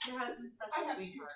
Your husband's such a sweetheart.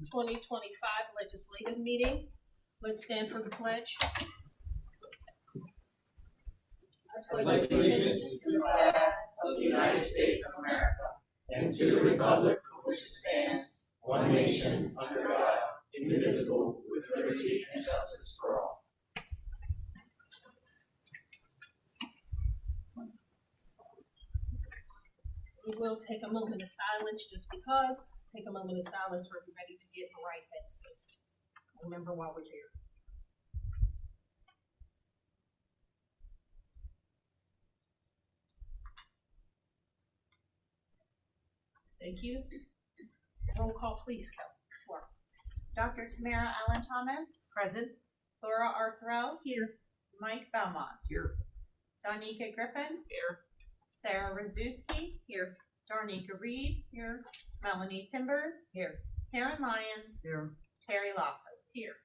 2025 legislative meeting. Let's stand for the pledge. I pledge allegiance to the flag of the United States of America and to the republic for which it stands, one nation, under God, indivisible, with liberty and justice for all. We will take a moment of silence just because. Take a moment of silence for everybody to get in the right headspace. Remember why we're here. Thank you. Roll call, please, Kelly. Sure. Dr. Tamara Allen Thomas. Present. Laura Arthurell. Here. Mike Belmont. Here. Donika Griffin. Here. Sarah Rzuski. Here. Darnika Reed. Here. Melanie Timbers. Here. Karen Lyons. Here. Terry Lawson. Here.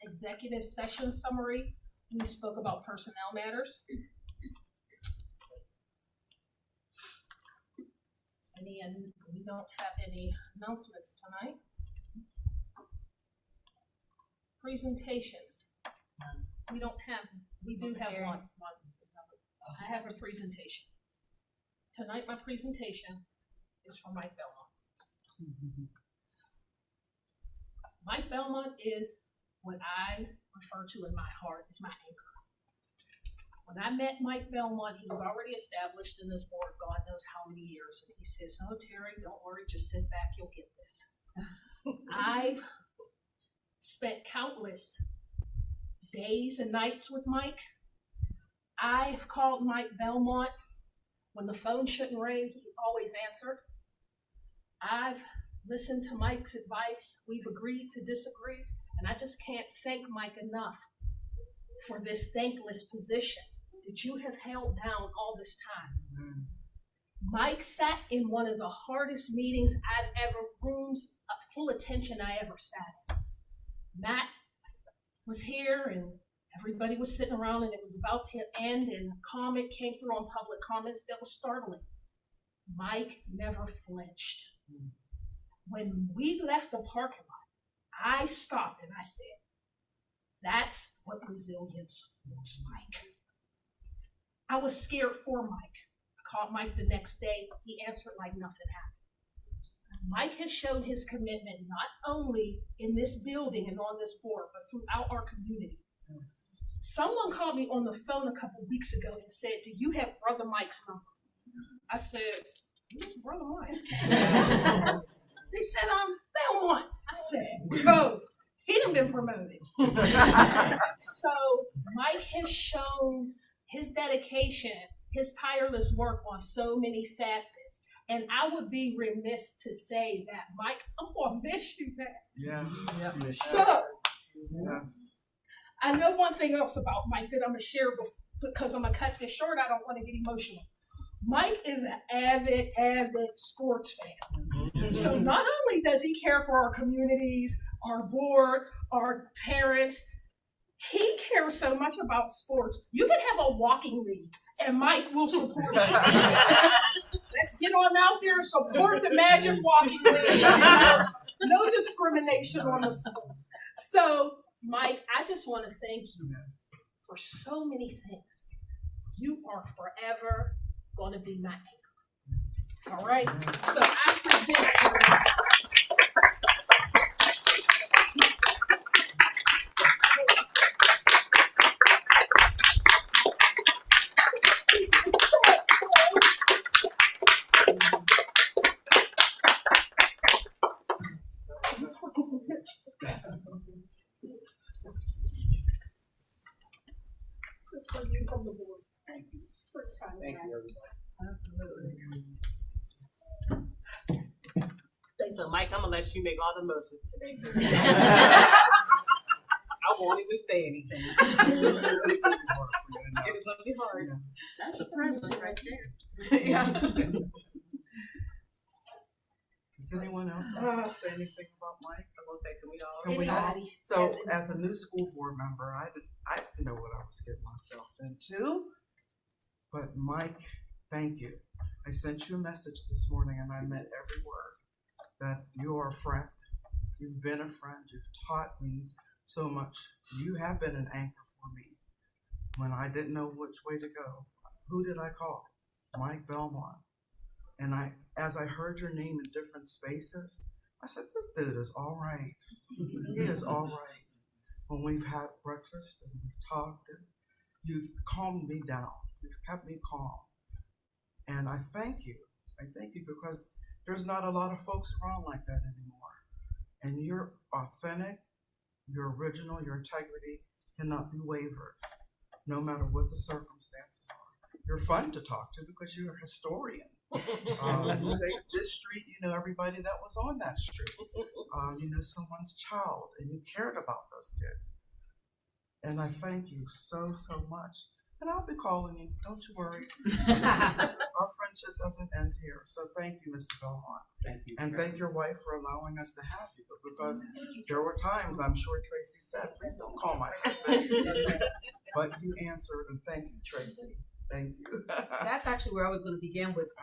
Executive session summary. We spoke about personnel matters. We don't have any announcements tonight. Presentations. We do have one. I have a presentation. Tonight my presentation is for Mike Belmont. Mike Belmont is what I refer to in my heart as my anchor. When I met Mike Belmont, he was already established in this board, God knows how many years. And he says, "No, Terry, don't worry, just sit back, you'll get this." I've spent countless days and nights with Mike. I've called Mike Belmont when the phone shouldn't ring, he always answered. I've listened to Mike's advice. We've agreed to disagree. And I just can't thank Mike enough for this thankless position that you have held down all this time. Mike sat in one of the hardest meetings rooms of full attention I ever sat in. Matt was here and everybody was sitting around and it was about to end and a comment came through on public comments that was startling. Mike never flinched. When we left the parking lot, I stopped and I said, "That's what resilience looks like." I was scared for Mike. I called Mike the next day. He answered like nothing happened. Mike has shown his commitment not only in this building and on this board, but throughout our community. Yes. Someone called me on the phone a couple weeks ago and said, "Do you have Brother Mike's number?" I said, "Who's Brother Mike?" They said, "Belmont." I said, "No, he done been promoted." So Mike has shown his dedication, his tireless work on so many facets. And I would be remiss to say that, Mike, I'm gonna miss you, man. Yeah. So, Yes. I know one thing else about Mike that I'm gonna share because I'm gonna cut this short. I don't want to get emotional. Mike is an avid sports fan. So not only does he care for our communities, our board, our parents, he cares so much about sports. You can have a walking league and Mike will support you. Let's get on out there and support the Magic Walking League. No discrimination on the sports. So, Mike, I just want to thank you for so many things. You are forever going to be my anchor. All right? So after this, this is for you from the board. Thank you. First time. Thank you, everybody. So, Mike, I'm gonna let you make all the motions today. I won't even say anything. It is gonna be hard. That's a present right there. Yeah. Does anyone else say anything about Mike? I'm gonna say, can we all? Can we all? Anybody? So, as a new school board member, I didn't know what I was getting myself into. But Mike, thank you. I sent you a message this morning and I meant every word. that you're a friend. You've been a friend. You've taught me so much. You have been an anchor for me when I didn't know which way to go. Who did I call? Mike Belmont. And as I heard your name in different spaces, I said, this dude is all right. He is all right. When we've had breakfast and we've talked, and you've calmed me down. You've kept me calm. And I thank you. I thank you because there's not a lot of folks around like that anymore. And you're authentic, you're original, your integrity cannot be wavered, no matter what the circumstances are. You're fun to talk to because you're a historian. You say this street, you know everybody that was on that street. You know someone's child, and you cared about those kids. And I thank you so, so much. And I'll be calling you, don't you worry. Our friendship doesn't end here. So thank you, Mr. Belmont. Thank you. And thank your wife for allowing us to have you. Because there were times, I'm sure Tracy said, please don't call my husband. But you answered, and thank you, Tracy. Thank you. That's actually where I was going to begin, was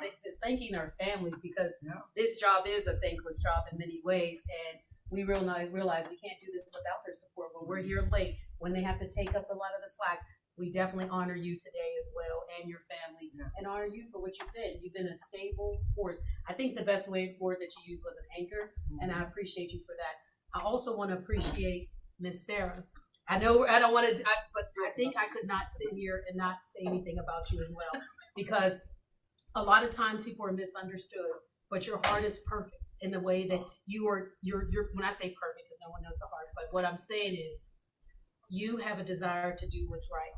thanking our families, because Yeah. this job is a thankless job in many ways, and we realize we can't do this without their support. When we're here late, when they have to take up a lot of the slack, we definitely honor you today as well, and your family, Yes. and honor you for what you've been. You've been a stable force. I think the best word that you used was an anchor, and I appreciate you for that. I also want to appreciate Miss Sarah. I know I don't want to, but I think I could not sit here and not say anything about you as well, because a lot of times people are misunderstood, but your heart is perfect in the way that you're when I say perfect, because no one knows the heart, but what I'm saying is you have a desire to do what's right.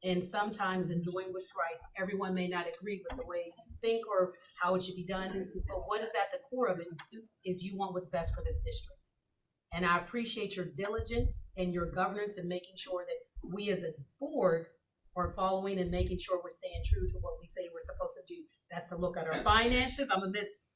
And sometimes in doing what's right, everyone may not agree with the way you think or how it should be done. But what is at the core of it is you want what's best for this district. And I appreciate your diligence and your governance and making sure that we as a board are following and making sure we're staying true to what we say we're supposed to do. That's to look at our finances. I'm gonna miss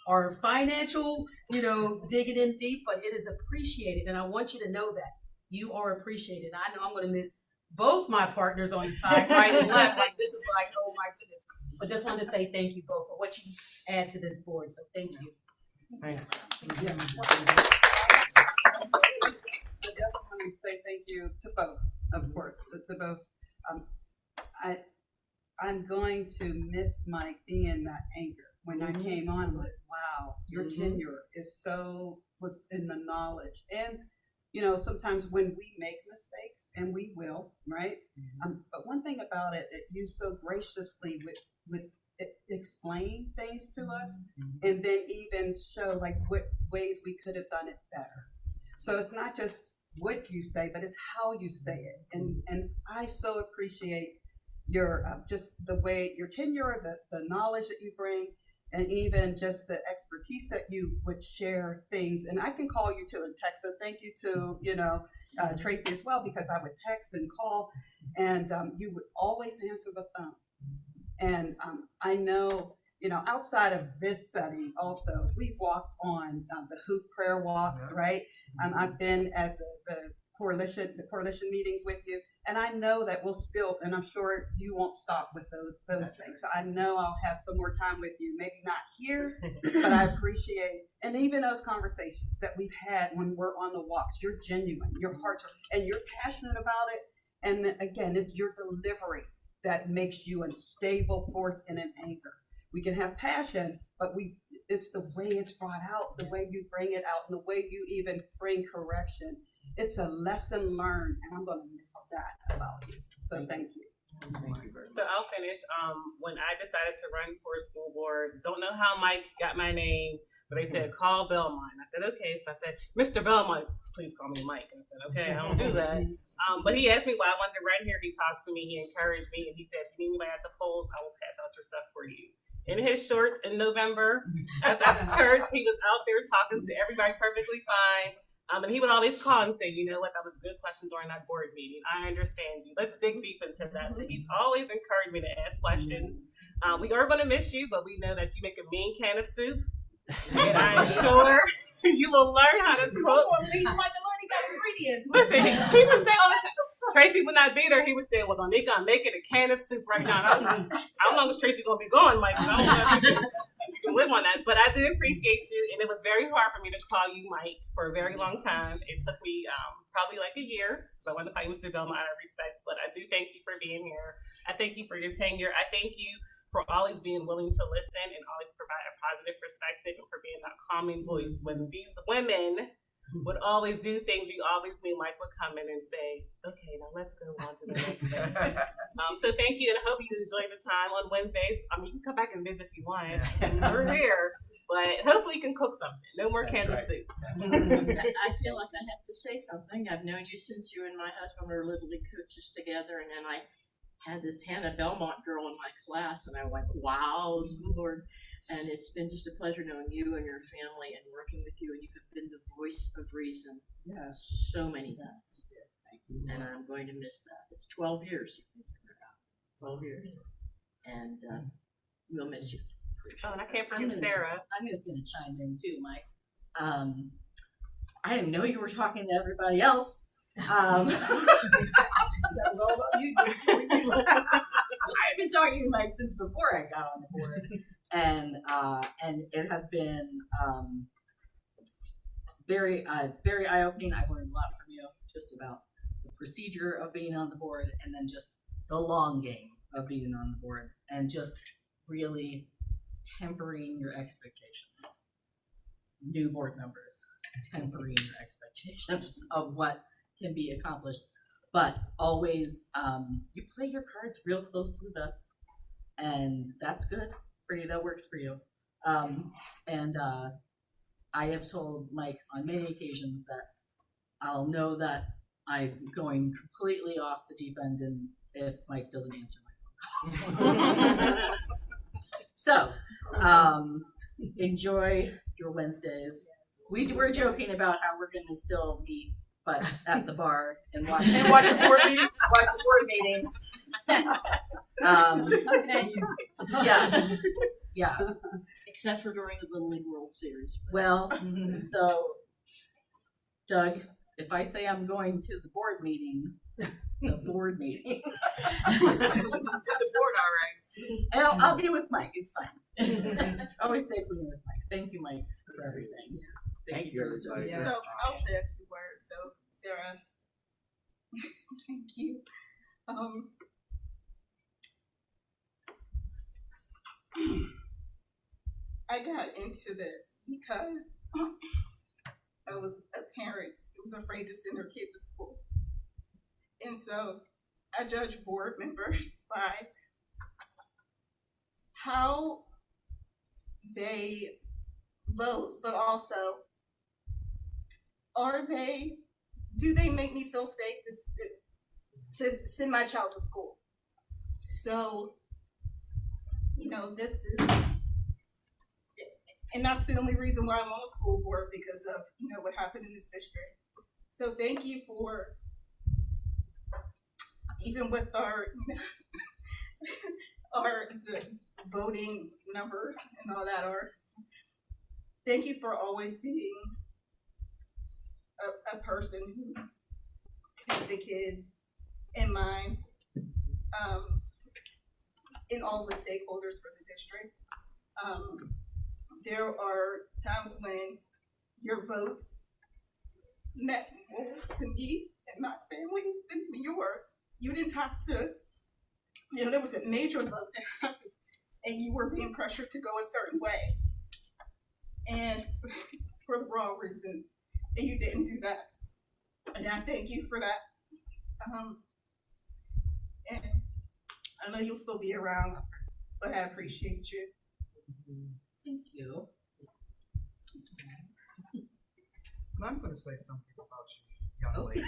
our financial, digging in deep, but it is appreciated. And I want you to know that you are appreciated. I know I'm gonna miss both my partners on the side, right and left. Like, this is like, oh my goodness. But just wanted to say thank you both for what you add to this board. So thank you. Thanks. I just want to say thank you to both, of course, to both. I'm going to miss Mike being that anchor. When I came on, I'm like, wow, your tenure was in the knowledge. And, sometimes when we make mistakes, and we will, right? But one thing about it, that you so graciously would explain things to us, and then even show like what ways we could have done it better. So it's not just what you say, but it's how you say it. And I so appreciate your just the way your tenure, the knowledge that you bring, and even just the expertise that you would share things. And I can call you too and text. So thank you to Tracy as well, because I would text and call, and you would always answer the phone. And I know, outside of this setting, also we walked on the hoop prayer walks, right? I've been at the coalition meetings with you, and I know that we'll still, and I'm sure you won't stop with those things. So I know I'll have some more time with you, maybe not here, but I appreciate, and even those conversations that we've had when we're on the walks. You're genuine, your heart's, and you're passionate about it. And then, again, it's your delivery that makes you a stable force and an anchor. We can have passion, but it's the way it's brought out, the way you bring it out, and the way you even bring correction. It's a lesson learned, and I'm going to miss that about you. So thank you. So I'll finish. When I decided to run for school board, don't know how Mike got my name, but they said, call Belmont. I said, okay. So I said, Mr. Belmont, please call me Mike. And I said, okay, I don't do that. But he asked me why I wanted to run here. He talked to me, he encouraged me, and he said, if you need anybody at the polls, I will pass out your stuff for you. In his shorts in November at the church, he was out there talking to everybody perfectly fine. And he would always call and say, you know what, that was a good question during that board meeting. I understand you. Let's dig deep into that. So he's always encouraged me to ask questions. We are going to miss you, but we know that you make a mean can of soup. And I'm sure you will learn how to cook. Listen, he would say all the time, Tracy would not be there. He would say, well, Donika, I'm making a can of soup right now. How long is Tracy going to be gone, Mike? live on that. But I do appreciate you, and it was very hard for me to call you Mike for a very long time. It took me probably like a year. So I wanted to call you Mr. Belmont out of respect, but I do thank you for being here. I thank you for your tenure. I thank you for always being willing to listen and always provide a positive perspective, and for being that calming voice when these women would always do things. You always knew Mike would come in and say, "Okay, now let's go on to the next thing." So thank you, and I hope you enjoy the time on Wednesdays. You can come back and visit if you want. We're here, but hopefully you can cook something. No more Kansas soup. I feel like I have to say something. I've known you since you and my husband were Little League coaches together, and then I had this Hannah Belmont girl in my class, and I went, wow, Lord. And it's been just a pleasure knowing you and your family and working with you, and you have been the voice of reason so many times. And I'm going to miss that. It's 12 years you've been here now. 12 years. And we'll miss you. Oh, and I can't forget Sarah. I'm just gonna chime in too, Mike. I didn't know you were talking to everybody else. That was all about you. I've been talking to Mike since before I got on the board, and it has been very eye-opening. I've learned a lot from you, just about the procedure of being on the board, and then just the long game of being on the board, and just really tempering your expectations. New board members, tempering your expectations of what can be accomplished, but always you play your cards real close to the vest, and that's good for you. That works for you. And I have told Mike on many occasions that I'll know that I'm going completely off the deep end, and if Mike doesn't answer my phone calls. So enjoy your Wednesdays. We're joking about how we're going to still meet, but at the bar and watch the board meetings. Yeah. Except for during the Little League World Series. Well, so Doug, if I say I'm going to the board meeting, it's a board, all right. And I'll be with Mike. It's fine. Always safe when you're with Mike. Thank you, Mike, for everything. Yes. Thank you for the service. So I'll say a few words. So Sarah, thank you. I got into this because I was a parent who was afraid to send her kid to school. And so I judge board members by how they vote, but also do they make me feel safe to send my child to school? So, this is, and that's the only reason why I'm on the school board, because of, what happened in this district. So thank you for, even with our, the voting numbers and all that, thank you for always being a person who kept the kids in mind, in all the stakeholders for the district. There are times when your votes meant more to me and my family than yours. You didn't have to, there was a major vote that happened and you were being pressured to go a certain way, and for the wrong reasons, and you didn't do that. And I thank you for that. And I know you'll still be around, but I appreciate you. Thank you. And I'm going to say something about you, young lady.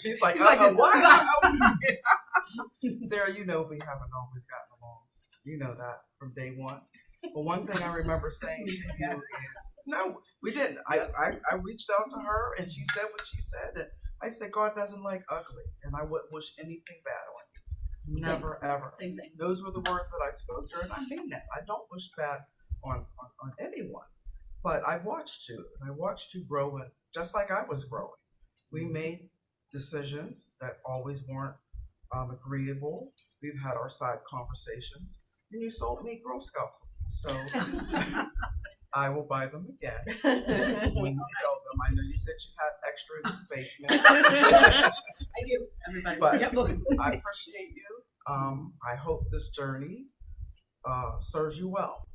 She's like, what? Sarah, we haven't always gotten along. You know that from day one. But one thing I remember saying to you is, no, we didn't. I reached out to her and she said what she said. And I said, God doesn't like ugly, and I wouldn't wish anything bad on you. Never, ever. Same thing. Those were the words that I spoke to her, and I mean that. I don't wish bad on anyone. But I watched you, and I watched you grow, and just like I was growing. We made decisions that always weren't agreeable. We've had our side conversations, and you sold me Girl Scout cookies. So I will buy them again when you sell them. I know you said you had extra in the basement. I do. Everybody. But Yep, look. I appreciate you. I hope this journey serves you well,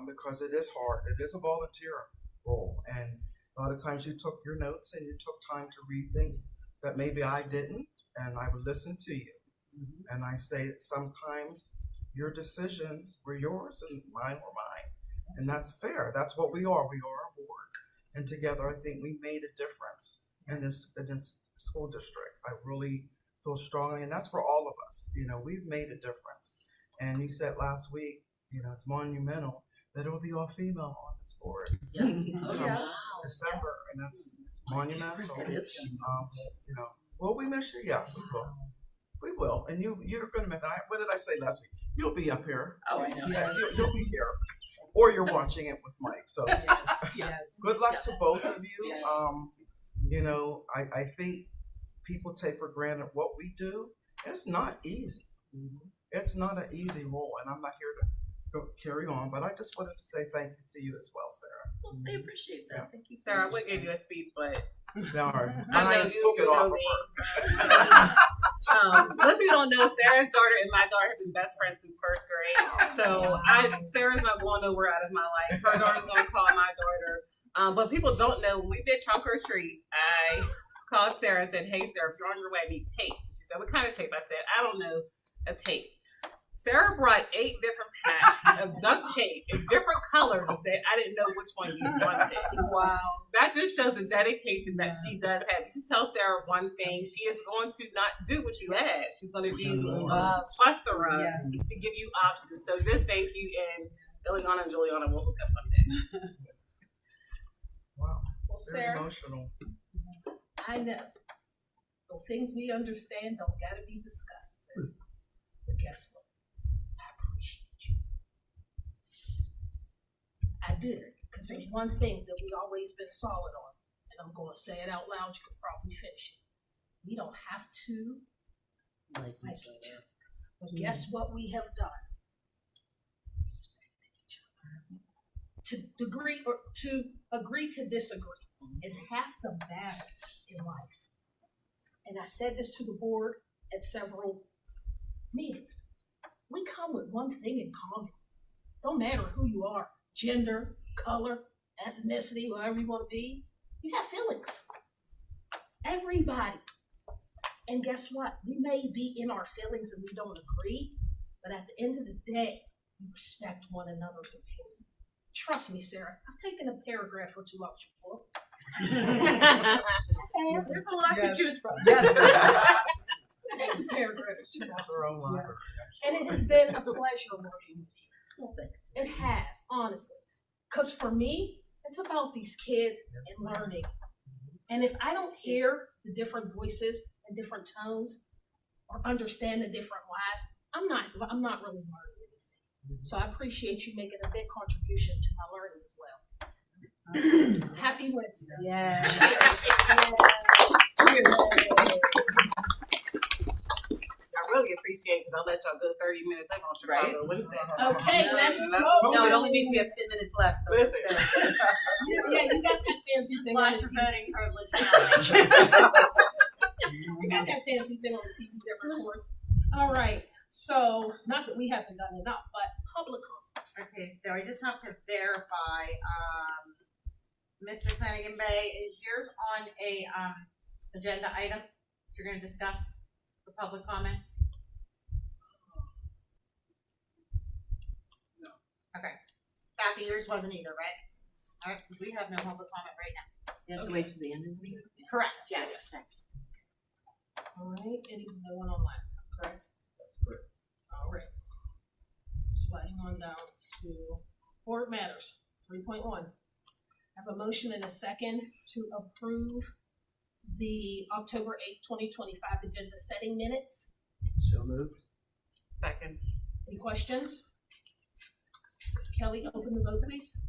because it is hard. It is a volunteer role. And a lot of times you took your notes and you took time to read things that maybe I didn't, and I would listen to you. And I say that sometimes your decisions were yours and mine were mine. And that's fair. That's what we are. We are a board. And together, I think we made a difference in this school district. I really feel strongly, and that's for all of us. We've made a difference. And you said last week, it's monumental that it will be all female on this board. Yeah. Oh, yeah. December, and that's monumental. It is. Will we miss you? Yeah, we will. We will. And you're going to miss. What did I say last week? You'll be up here. Oh, I know. Yeah, you'll be here. Or you're watching it with Mike. So Yes. good luck to both of you. Yes. I think people take for granted what we do. It's not easy. It's not an easy role, and I'm not here to go carry on, but I just wanted to say thank you to you as well, Sarah. Well, I appreciate that. Yeah. Thank you so Sarah, I much. would give you a speech, but Darn. And I I know just you took it know off of me. her. Most people don't know Sarah's daughter and my daughter have been best friends since first grade. So Sarah's not going nowhere out of my life. Her daughter's going to call my daughter. But people don't know, when we did trunk or treat, I called Sarah and said, "Hey, Sarah, if you're on your way, I need tape." She said, "What kind of tape?" I said, "I don't know, a tape." Sarah brought 8 different packs of duct tape in different colors and said, "I didn't know which one you wanted." Wow. That just shows the dedication that she does have. You can tell Sarah one thing, she is going to not do what you asked. She's going to do a plethora to give you options. So just thank you, and Ileana and Juliana will hook up someday. Wow. Well, Very Sarah, emotional. I know. The things we understand don't gotta be discussed, sis. But guess what? I appreciate you. I did, because there's one thing that we always been solid on, and I'm gonna say it out loud, you could probably finish it. We don't have to like each other. But guess what we have done? Respected each other. To agree to disagree is half the battle in life. And I said this to the board at several meetings. We come with one thing in common. Don't matter who you are, gender, color, ethnicity, whoever you want to be, you have feelings. Everybody. And guess what? We may be in our feelings and we don't agree, but at the end of the day, we respect one another's opinion. Trust me, Sarah, I've taken a paragraph or 2 out your book. There's a lot to choose from. Take a paragraph or 2 out. That's her own library. And it has been a pleasure working with you. Well, thanks. It has, honestly. Because for me, it's about these kids and learning. And if I don't hear the different voices and different tones or understand the different whys, I'm not really learning anything. So I appreciate you making a big contribution to my learning as well. Happy Wednesday. Yeah. I really appreciate it because I'll let y'all go 30 minutes over on Chicago Wednesday. Okay, let's go. No, it only means we have 10 minutes left. So Listen. let's go. Yeah, you got that fancy thing on the Flash your TV. voting privilege You got that fancy thing on the TV that records. All right. So, not that we haven't done enough, but public comments. Okay, so I just have to verify, Mr. Flanagan Bay, is yours on a, agenda item that you're gonna discuss for public comment? No. Okay. Kathy, yours wasn't either, right? All right, we have no public comment right now. You have to wait till the end of the meeting. Correct, yes. All right. No one online, correct? That's correct. All right. Sliding on down to board matters, 3.1. I have a motion and a second to approve the October 8th, 2025 agenda setting minutes. So moved. Second. Any questions? Kelly, open the vote, please.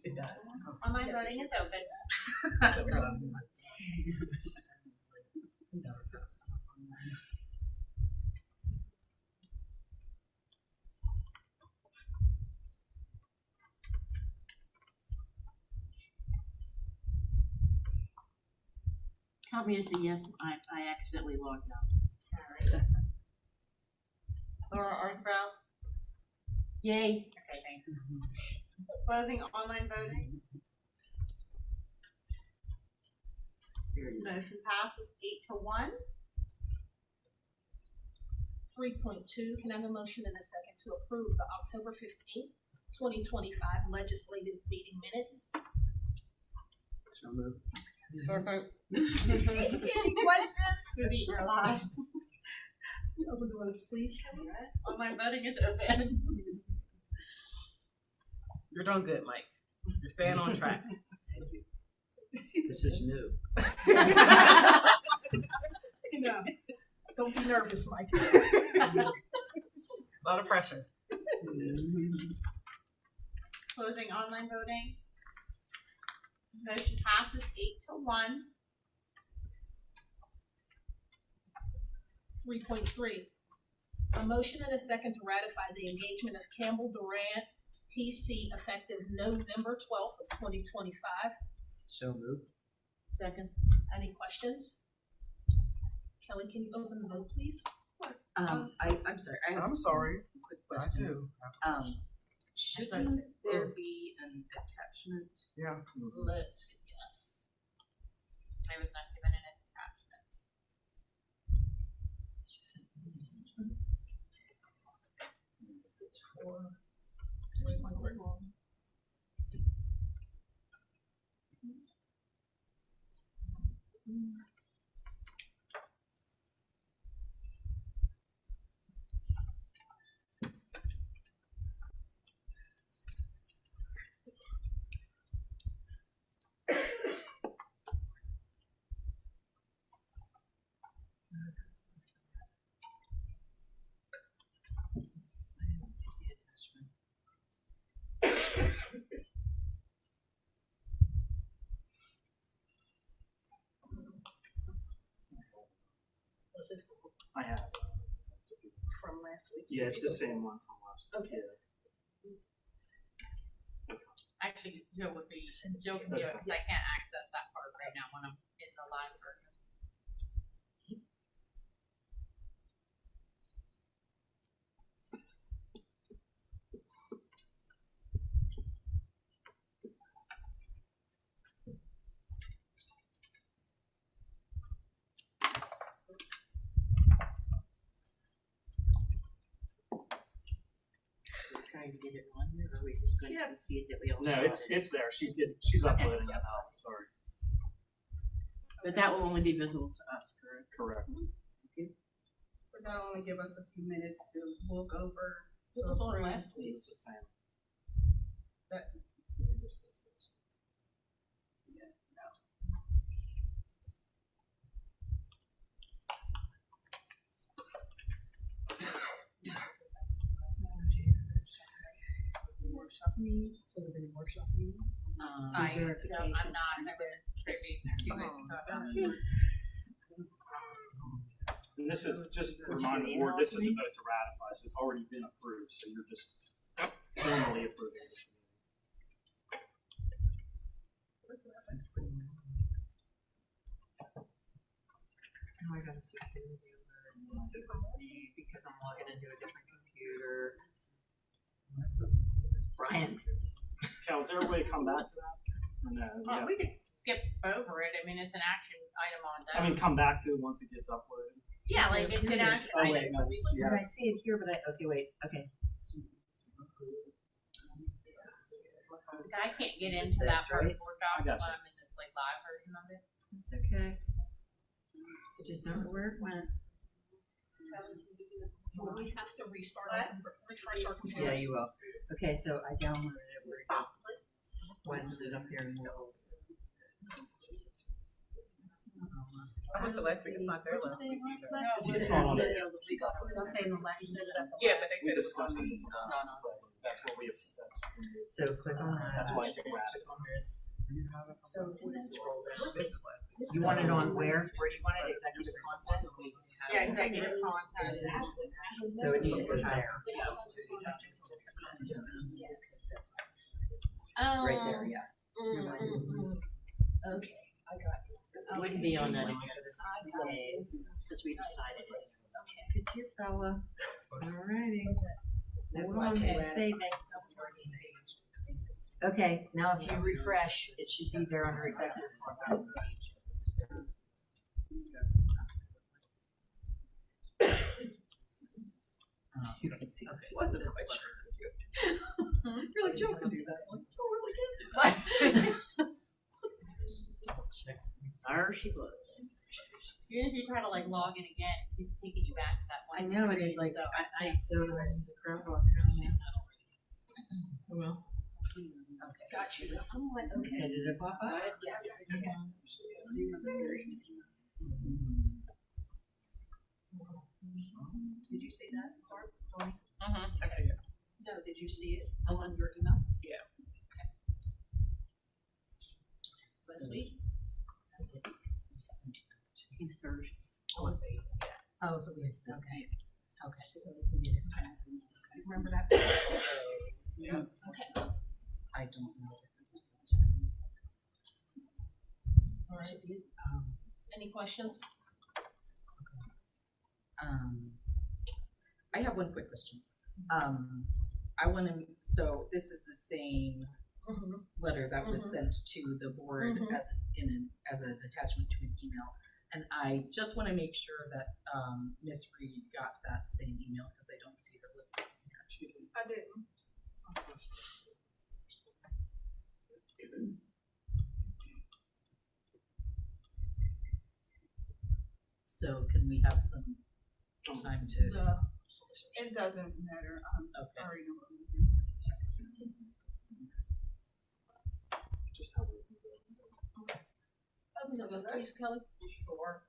It does. Online voting is open. Help me to say yes, I accidentally logged out. Alright. Laura Arthbell? Yay. Okay, thank you. Closing online voting. Motion passes 8-1. 3.2, can I have a motion in a second to approve the October 15th, 2025 legislative meeting minutes? So moved. Any questions? Who's eating her alive? Open the votes, please. Online voting is open. You're doing good, Mike. You're staying on track. This is new. No, don't be nervous, Mike. A lot of pressure. Closing online voting. Motion passes 8-1. 3.3, a motion and a second to ratify the engagement of Campbell Durant, PC, effective November 12th of 2025. So moved. Second. Any questions? Kelly, can you open the vote, please? I'm sorry. I have I'm a sorry. quick I question. do. Shouldn't there be an attachment? Yeah. Let's, yes. I was not given an attachment. It's for, where's my word wrong? I didn't see the attachment. Was it I have. from last week? Yeah, it's the same one from last week. Okay. Actually, Joe would be, Joe can do it, because I can't access that part right now when I'm in the live version. Trying to get it on here, or are we just going to see it that we all No, saw it's it? there. She's uploading it now. Sorry. But that will only be visible to us, correct? Correct. But that'll only give us a few minutes to look over. It was on last week. It's the same. That- We discussed this. Workshop meeting, so it'll be a workshop meeting. I'm not, I wasn't privy to it, so I'm not. And this is just a reminder, the board, this is a vote to ratify, so it's already been approved, so you're just formally approving this. Now I gotta see if it was me because I'm logging into a different computer. Brian. Cal, is there a way to come back to that? Or no? Yeah. We could skip over it, I mean, it's an action item on its I own. mean, come back to it once it gets uploaded. Yeah, like, it's an action. Oh, wait, no. Because I see it here, but okay, wait, okay. I can't get into that part of the board I docs gotcha. when I'm in this, like, live version of it. It's okay. I just don't know where it went. Will we have to restart our, refresh our computers? Yeah, you will. Okay, so I downloaded it. Where it goes? Why is it up here in the middle? I think the last week is not there last week either. It's not on there. I'm saying the last. Yeah, but they We said it's discussed it. not on. That's what we, that's. So click on that. That's why it's a wrap. Click on this. You have it. So when it scroll down. You want it on where? Where do you want it? Executive content? Yeah, executive content. So it needs to go there. Right there, yeah. Okay, I got it. It wouldn't be on that slave, because we decided it. It's your fella. Alrighty. That's Hold why on, it's it's saving. Okay, now if you refresh, it should be there under executive. You can see. Okay, wasn't quite sure. You're like, Joe can do that. I'm like, so really can't do that. There she was. Even if you try to like log in again, it keeps taking you back to that I one know it screen, is like so. I don't know how to use a crowd walk. Well. Okay. Got you. Okay, did it pop up? Yes. Did you see that part? No, did you see it on your email? Yeah. Last week? Oh, so we it's this. Okay. Okay. So we did it. Okay. Remember that? Yeah. Okay. I don't know if it was All right. Any questions? I have one quick question. I want to, so this is the same letter that was sent to the board as as an attachment to an email. And I just want to make sure that Ms. Reed got that same email because I don't see her listed here. I didn't. So can we have some time to? It doesn't matter. Okay. I already know what I'm doing. Just how Please, Kelly. Sure.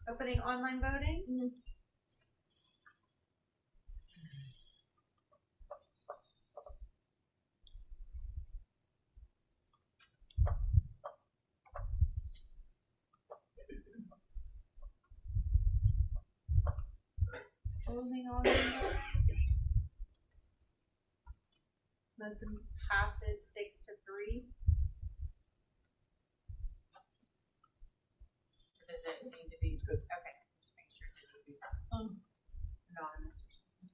Opening online voting? Closing online voting? Motion passes 6-3. Or does it need to be? Good. Okay, just make sure it needs to be anonymous or something.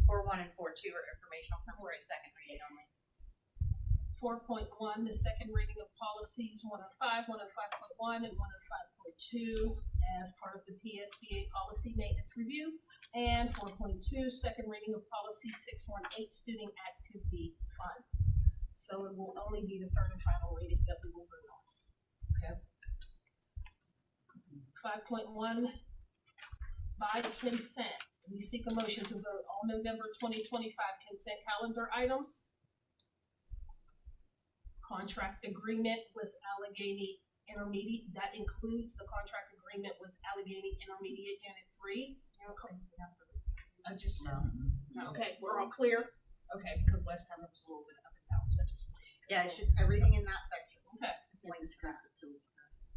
4.1 and 4.2 are informational purposes, second reading only. 4.1, the second reading of policies 105, 105.1, and 105.2 as part of the PSBA policy maintenance review. And 4.2, second reading of policy 618, student activity funds. So it will only be the third and final reading that we will vote on. Okay. 5.1, by consent. We seek a motion to vote all November 2025 consent calendar items. Contract agreement with Allegheny Intermediate, that includes the contract agreement with Allegheny Intermediate Unit 3. I just, okay, we're all clear? Okay, because last time it was a little bit up and down, so I just. Yeah, it's just everything in that section. Okay.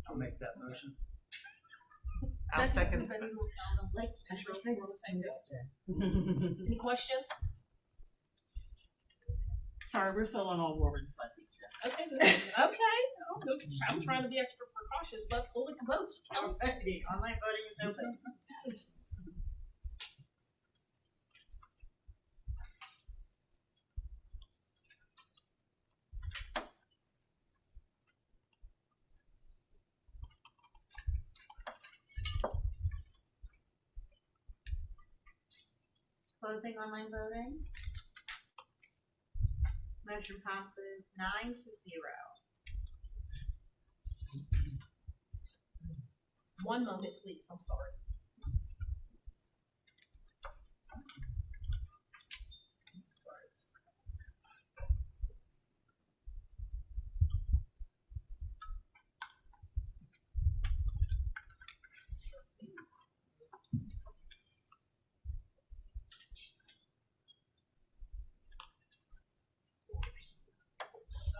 I'll make that motion. I'll second. We're on the same page. Any questions? Sorry, we're feeling all warm and fuzzy. Okay, okay. I'm trying to be extra precautious, but we'll look at the votes. Alrighty, online voting is open. Closing online voting. Motion passes 9-0. One moment, please, I'm sorry.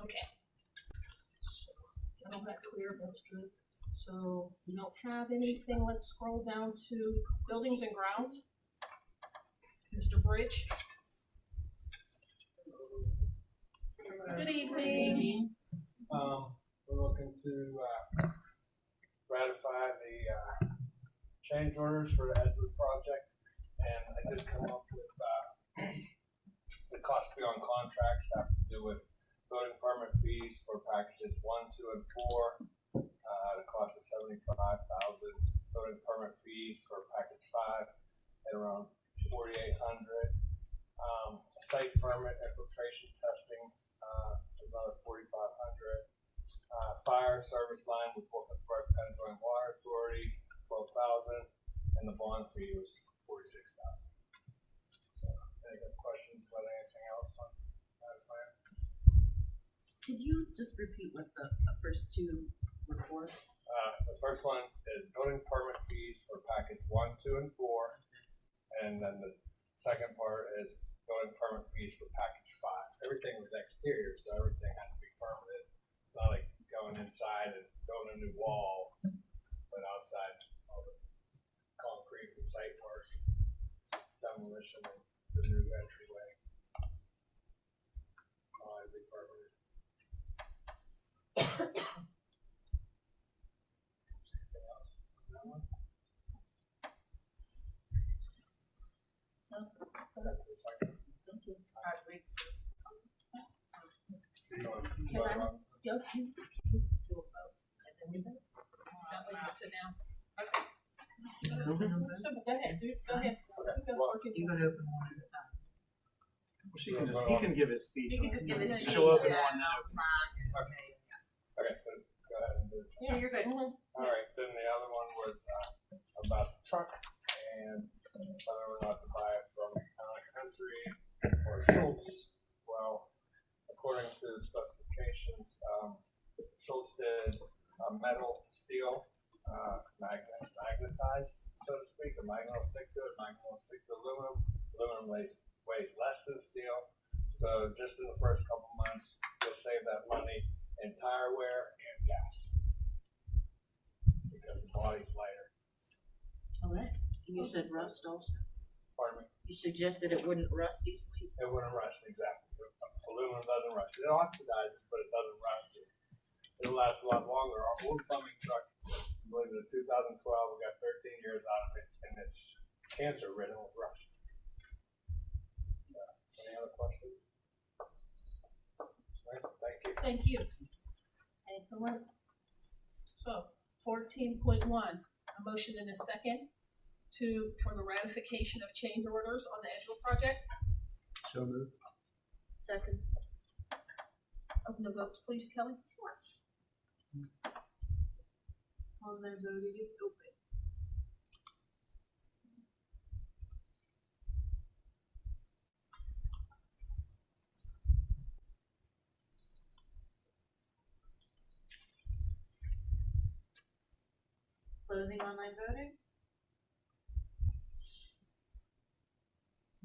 Okay. I don't have clear, that's good. So we don't have anything. Let's scroll down to buildings and grounds. Mr. Bridge. Good evening. we're looking to ratify the change orders for the Edgewood project, and I did come up with the cost beyond contracts have to do with building permit fees for packages 1, 2, and 4. The cost is $75,000. Building permit fees for package 5 at around $4,800. Site permit infiltration testing another $4,500. Fire service line with Wilkinsburg Penn Joint Water Authority $12,000, and the bond fee was $46,000. Any good questions about anything else on that plan? Could you just repeat what the first two were for? The first one is building permit fees for package 1, 2, and 4, and then the second part is building permit fees for package 5. Everything was exterior, so everything had to be permitted. It's not like going inside and building a new wall, but outside all the concrete and site work, demolition of the new entryway. All had to be permitted. Anything else on that one? Thank you. You wanna run? Go ahead. Do them both, and then we vote. That way you can sit down. So, go ahead, dude, go ahead. You gonna open one at a time. Well, he can give his speech. He can just give his She'll speech, open yeah. one now. Okay, so go ahead and do it. Yeah, you're good. All right, then the other one was about the truck and whether or not to buy it from Country or Schultz. Well, according to the specifications, Schultz did metal, steel, magnetized, so to speak. The magnet will stick to it. Magnet will stick to aluminum. Aluminum weighs less than steel. So just in the first couple months, you'll save that money in tire wear and gas because the body's lighter. All right. And you said rust also? Pardon me? You suggested it wouldn't rust easily? It wouldn't rust, exactly. Aluminum doesn't rust. It oxidizes, but it doesn't rust. It'll last a lot longer. Our old plumbing truck, I believe in 2012, we got 13 years out of it, and it's cancer ridden with rust. Any other questions? Right, thank you. Thank you. Excellent. So, 14.1, a motion and a second for the ratification of change orders on the Edgewood project. So moved. Second. Open the votes, please, Kelly. Online voting is open. Closing online voting.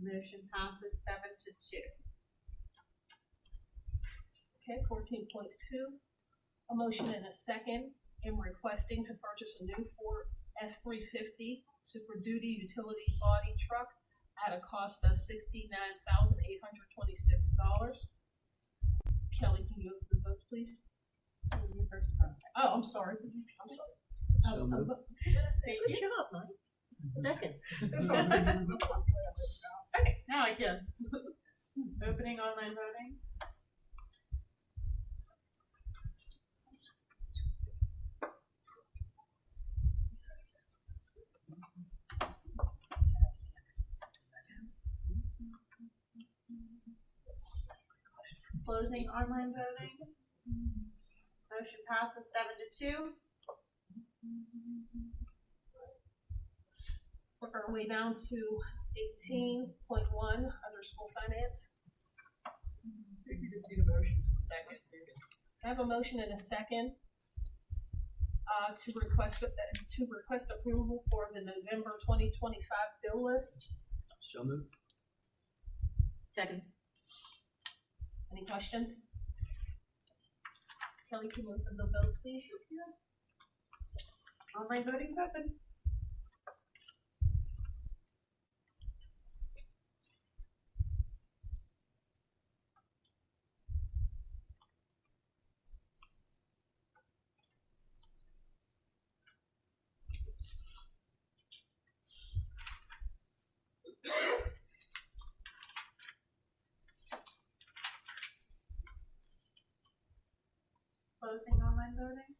Motion passes 7-2. Okay, 14.2, a motion and a second in requesting to purchase a new Ford F-350 Super Duty utility body truck at a cost of $69,826. Kelly, can you open the votes, please? Oh, I'm sorry. So moved. Good job, Mike. Second. Okay, now I can. Opening online voting. Closing online voting. Motion passes 7-2. Work our way down to 18.1, other school finance. You just need a motion. Second. I have a motion and a second to request approval for the November 2025 bill list. So moved. Second. Any questions? Kelly, can you open the vote, please? Online voting's open. Closing online voting.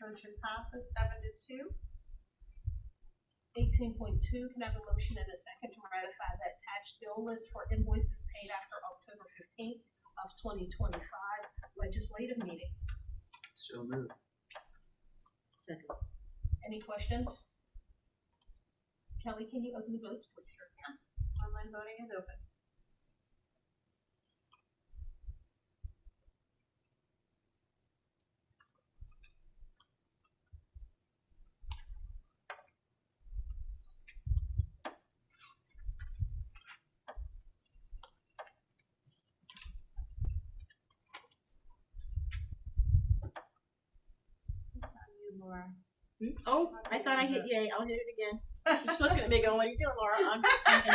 Motion passes 7-2. 18.2, can I have a motion and a second to ratify the attached bill list for invoices paid after October 15th of 2025 legislative meeting? So moved. Second. Any questions? Kelly, can you open the votes, please? Online voting is open. Laura. Oh, I thought I hit yay. I'll hit it again. She's looking at me going, what are you doing, Laura? I'm just thinking,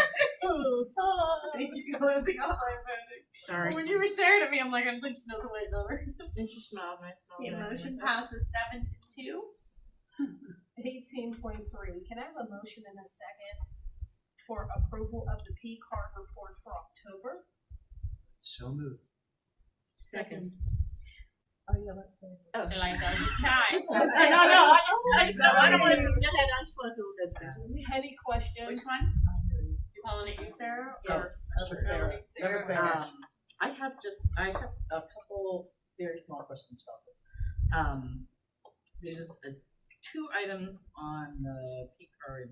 Thank you. Closing online voting. sorry. When you were staring at me, I'm like, I think she knows the way it's over. And she smiled and I smiled Okay, back. motion passes 7-2. 18.3, can I have a motion and a second for approval of the P card report for October? So moved. Second. Oh, yeah, let's say. Oh. They're like, that was a tie. No, I don't want to, go ahead, I just want to feel that's good. Any questions? Which one? You calling it you, Sarah? Or Sarah. Sarah? I have a couple very small questions about this. There's two items on the P card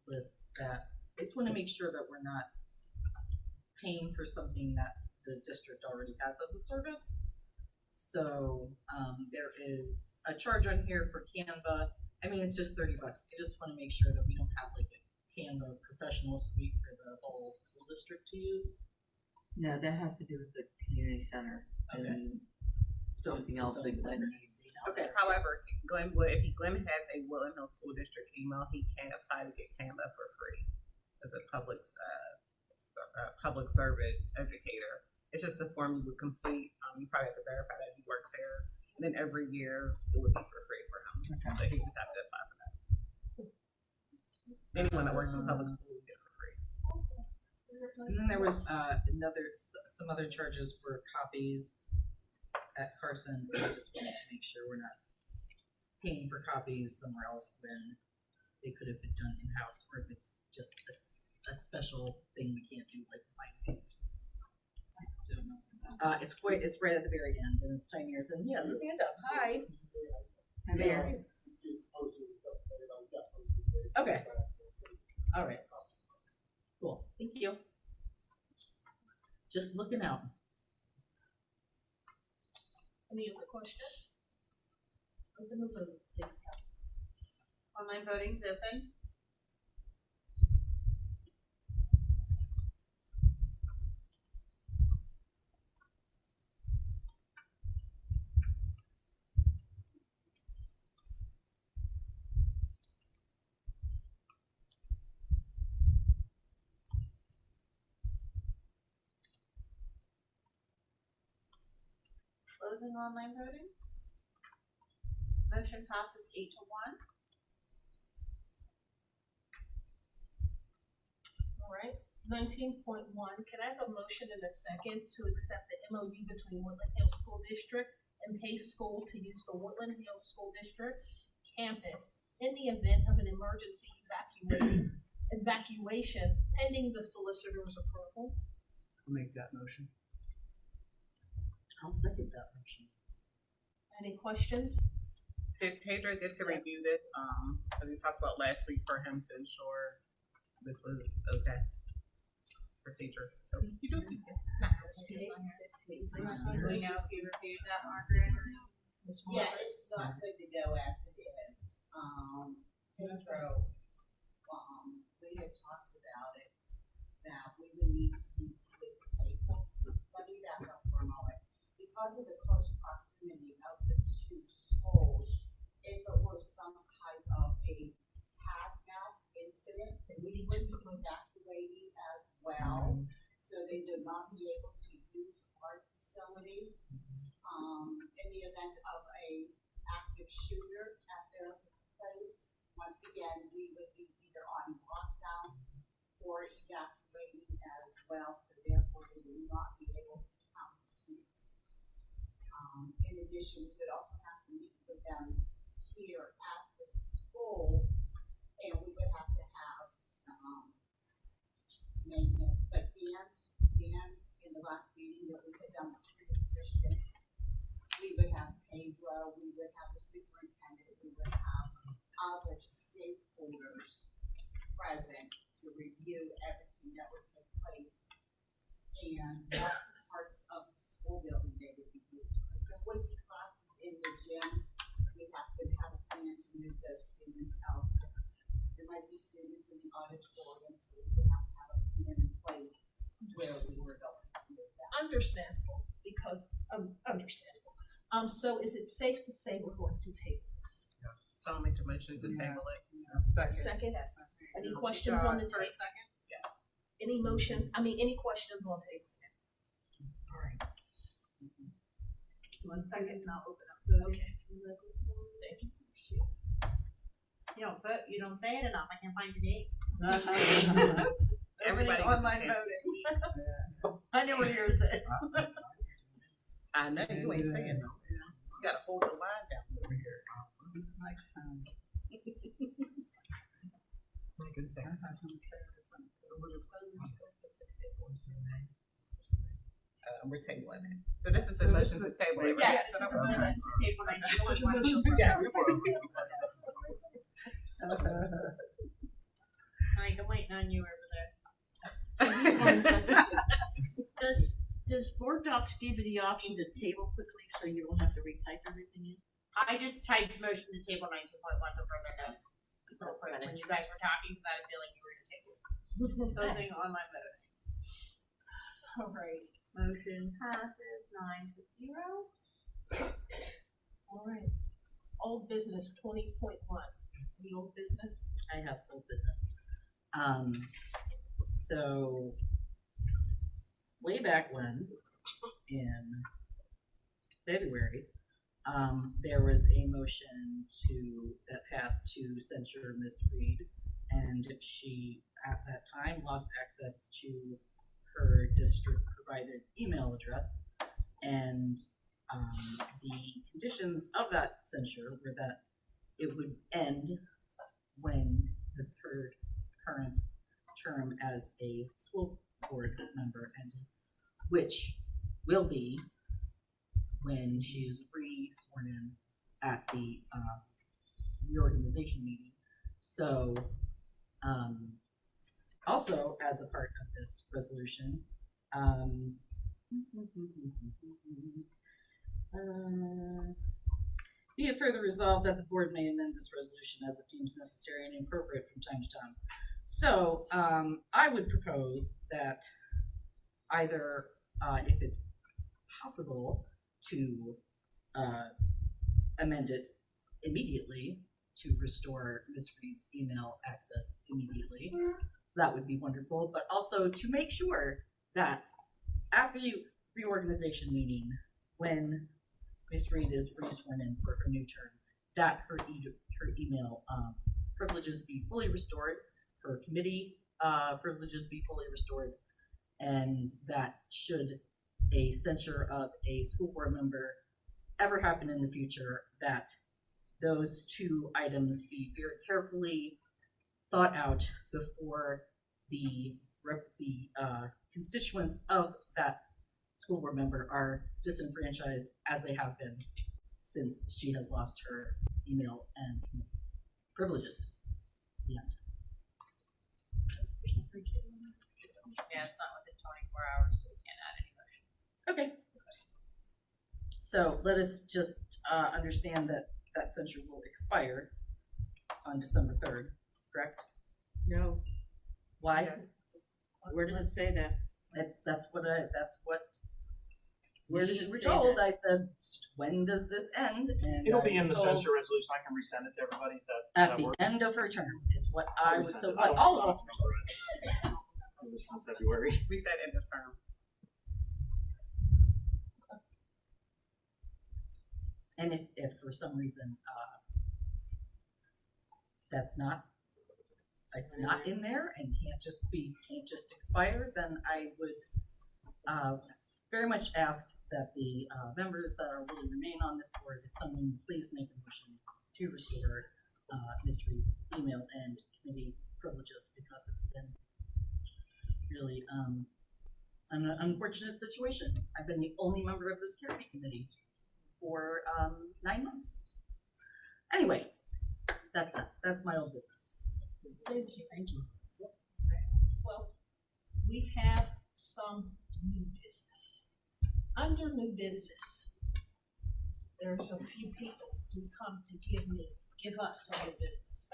list that I just want to make sure that we're not paying for something that the district already has as a service. So there is a charge on here for Canva. I mean, it's just $30. I just want to make sure that we don't have like a Canva professional suite for the whole school district to use. No, that has to do with the community center Okay. and So something else we it's might its own need. Okay. However, if Glenn has a Woodland Hills School District email, he can apply to get Canva for free as a public service educator. It's just the form you would complete. You probably have to verify that he works here. And then every year it would be for free for him. Okay. So he just have to apply for that. Anyone that works in public school will get it for free. And then there was some other charges for copies at Carson. I just wanted to make sure we're not paying for copies somewhere else when they could have been done in-house, or if it's just a special thing we can't do, like buying papers. I don't know. It's right at the very end, and it's tiny ears, and he has his hand up. Hi. Hi there. Okay. All right. Cool. Thank you. Just looking out. Any other questions? Open the vote, please. Online voting's open. Closing online voting. Motion passes 8-1. All right, 19.1, can I have a motion and a second to accept the MOU between Woodland Hills School District and Pace School to use the Woodland Hills School District campus in the event of an emergency evacuation pending the solicitor's approval? I'll make that motion. I'll second that motion. Any questions? Did Pedro get to review this, as we talked about last week, for him to ensure this was okay? Procedure. You do. We know if you reviewed that, Margaret. Yeah, it's not good to go as it is. Pedro, we had talked about it, that we would need to be with paper. Let me back up for a moment. Because of the close proximity of the two schools, if it were some type of a hazmat incident, we would be evacuating as well. So they would not be able to use our facilities. In the event of a active shooter at their place, once again, we would be either on lockdown or evacuating as well. So therefore, we would not be able to come here. In in addition, we would also have to meet with them here at the school, and we would have to have, maintenance, like Dan, in the last meeting that we had done with Trinity Christian, we would have Pedro, we would have the superintendent, we would have other stakeholders present to review everything that would take place and what parts of the school building they would be used. Because there would be classes in the gyms, we have to have a plan to move those students elsewhere. There might be students in the auditorium, so we would have to have a plan in place where we were going to move that. Understandable, because, understandable. So is it safe to say we're going to table this? Yes. So I'll make the motion to table it. Second? Any questions on the table? second? Any motion, any questions on table? All right. 1 second, and I'll open up. Okay. Thank you. You don't vote, you don't say it enough, I can't find your name. Everybody gets a online chance. voting. I know where yours is. I know you ain't saying no. You gotta hold the line down over here. This next time. We're tabling it. So this is the motion to table it, right? Yes, this is the motion to table it. Mike, I'm waiting on you over there. Does board docs give you the option to table quickly so you don't have to retype everything in? I just typed motion to table 19.1 for further notice. When you guys were talking, because I feel like you were gonna table it. Closing online voting. All right. Motion passes 9-0. All right. Old business 20.1. The old business. I have full business. So way back when, in February, there was a motion that passed to censure Ms. Reed, and she at that time lost access to her district provided email address, and the conditions of that censure were that it would end when her current term as a school board member ended, which will be when she is re-sworn in at the reorganization meeting. So, also as a part of this resolution, be it further resolved that the board may amend this resolution as it deems necessary and appropriate from time to time. So, I would propose that either, if it's possible, to amend it immediately to restore Ms. Reed's email access immediately. That would be wonderful, but also to make sure that at the reorganization meeting, when Ms. Reed is re-sworn in for her new term, that her email privileges be fully restored, her committee privileges be fully restored, and that should a censure of a school board member ever happen in the future, that those two items be very carefully thought out before the constituents of that school board member are disenfranchised, as they have been since she has lost her email and privileges. The end. Yeah, it's not within 24 hours, so we can't add any motions. Okay. So let us just understand that that censure will expire on December 3rd, correct? No. Why? Where does it say that? Where does it we were say told. that? I said, when does this end? And It'll I be in was the told censure resolution. I can resend it to everybody. at the end of her term is what I was. So what don't all of know. us were told. This from February. We said end of term. And if for some reason it's not in there and can't just expire, then I would very much ask that the members that are willing to remain on this board, if someone would please make a motion to restore Ms. Reed's email and committee privileges, because it's been really an unfortunate situation. I've been the only member of the security committee for 9 months. Anyway, that's that. That's my old business. Thank you. Thank you. Well, we have some new business. Under new business, there's a few people who come to give us some new business.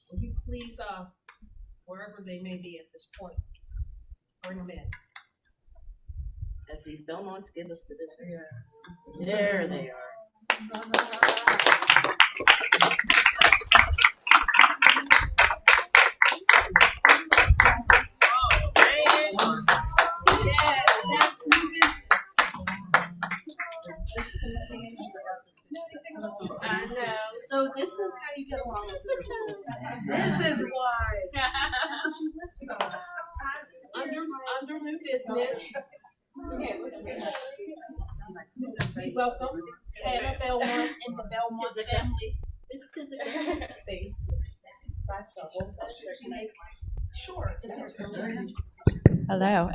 Will you please, wherever they may be at this point, bring them in? As these Belmonts give us the business. There they are. Yes, that's new business. I know. So this is how you get along with this is why. That's what you listen to. Under new business, we welcome Hannah Belmont and the Belmont family. Sure. If it's really. Hello.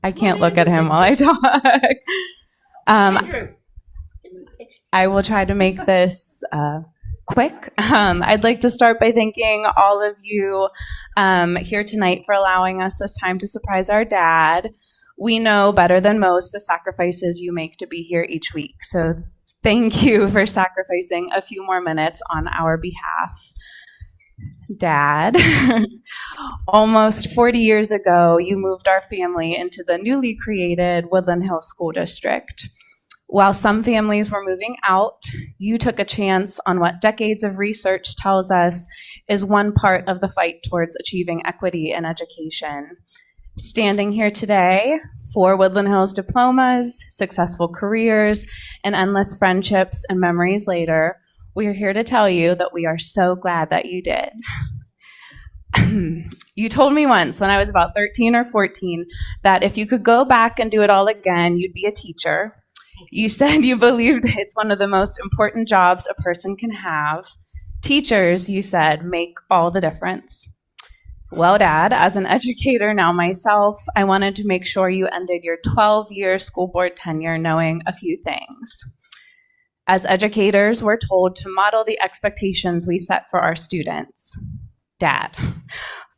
I can't look at him while I talk. I will try to make this quick. I'd like to start by thanking all of you here tonight for allowing us this time to surprise our dad. We know better than most the sacrifices you make to be here each week. So thank you for sacrificing a few more minutes on our behalf. Dad, almost 40 years ago, you moved our family into the newly created Woodland Hills School District. While some families were moving out, you took a chance on what decades of research tells us is one part of the fight towards achieving equity in education. Standing here today, 4 Woodland Hills diplomas, successful careers, and endless friendships and memories later, we are here to tell you that we are so glad that you did. You told me once when I was about 13 or 14 that if you could go back and do it all again, you'd be a teacher. You said you believed it's one of the most important jobs a person can have. Teachers, you said, make all the difference. Well, Dad, as an educator now myself, I wanted to make sure you ended your 12-year school board tenure knowing a few things. As educators, we're told to model the expectations we set for our students. Dad,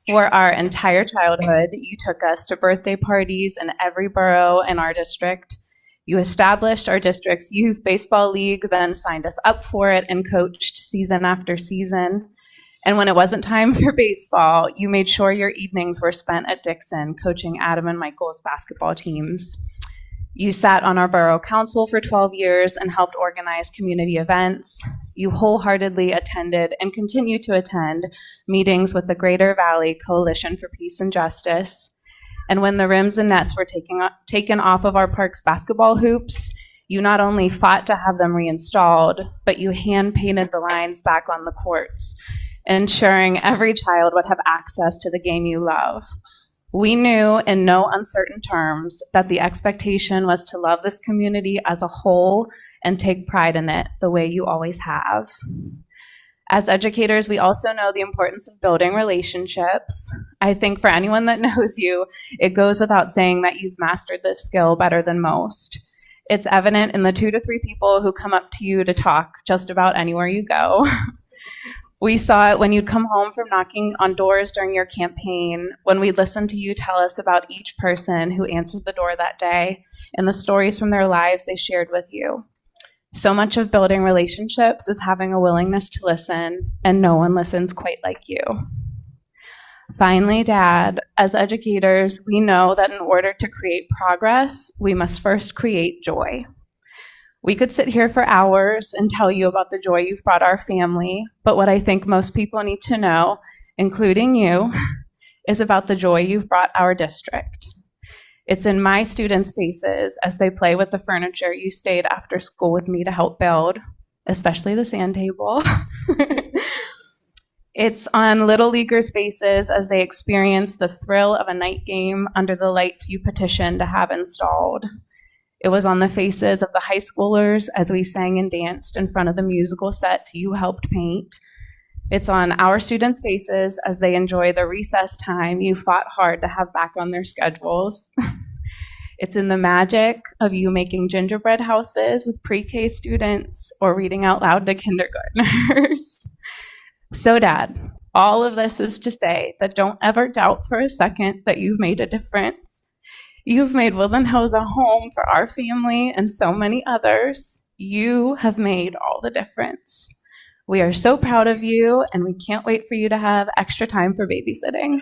for our entire childhood, you took us to birthday parties in every borough in our district. You established our district's youth baseball league, then signed us up for it and coached season after season. And when it wasn't time for baseball, you made sure your evenings were spent at Dixon coaching Adam and Michael's basketball teams. You sat on our borough council for 12 years and helped organize community events. You wholeheartedly attended and continue to attend meetings with the Greater Valley Coalition for Peace and Justice. And when the rims and nets were taken off of our park's basketball hoops, you not only fought to have them reinstalled, but you hand-painted the lines back on the courts, ensuring every child would have access to the game you love. We knew in no uncertain terms that the expectation was to love this community as a whole and take pride in it the way you always have. As educators, we also know the importance of building relationships. I think for anyone that knows you, it goes without saying that you've mastered this skill better than most. It's evident in the 2 to 3 people who come up to you to talk just about anywhere you go. We saw it when you'd come home from knocking on doors during your campaign, when we'd listen to you tell us about each person who answered the door that day and the stories from their lives they shared with you. So much of building relationships is having a willingness to listen, and no one listens quite like you. Finally, Dad, as educators, we know that in order to create progress, we must first create joy. We could sit here for hours and tell you about the joy you've brought our family, but what I think most people need to know, including you, is about the joy you've brought our district. It's in my students' faces as they play with the furniture you stayed after school with me to help build, especially the sand table. It's on Little Leaguers' faces as they experience the thrill of a night game under the lights you petitioned to have installed. It was on the faces of the high schoolers as we sang and danced in front of the musical sets you helped paint. It's on our students' faces as they enjoy the recess time you fought hard to have back on their schedules. It's in the magic of you making gingerbread houses with pre-K students or reading out loud to kindergartners. So, Dad, all of this is to say that don't ever doubt for a second that you've made a difference. You've made Woodland Hills a home for our family and so many others. You have made all the difference. We are so proud of you, and we can't wait for you to have extra time for babysitting.